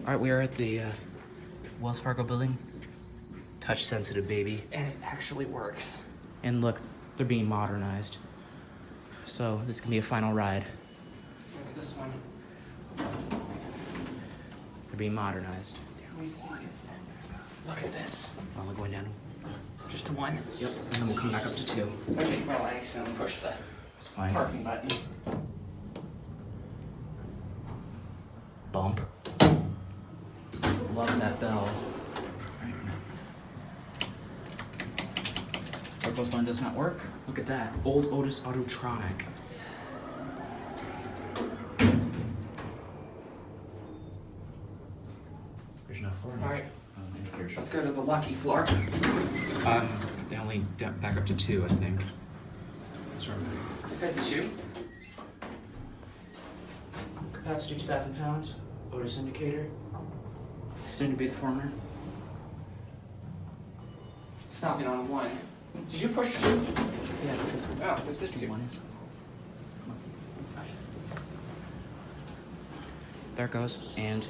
All right, we are at the Wells Fargo building. Touch sensitive, baby. And it actually works. And look, they're being modernized. So this can be a final ride. Let's look at this one. They're being modernized. Can we see? Look at this. Well, we're going down. Just to one? Yep, and then we'll come back up to 2. Okay, well, I accidentally pushed the It's fine. parking button. Bump. Love that bell. Purple one does not work. Look at that. Old Otis Autotronic. There's no floor. All right. Here's Let's go to the lucky floor. They only back up to 2, I think. Sorry. I said 2. Capacity 2,000 pounds. Otis indicator. Soon to be the former. Stopping on 1. Did you push 2? Yeah, this is. Oh, this is 2. 1 is. There it goes, and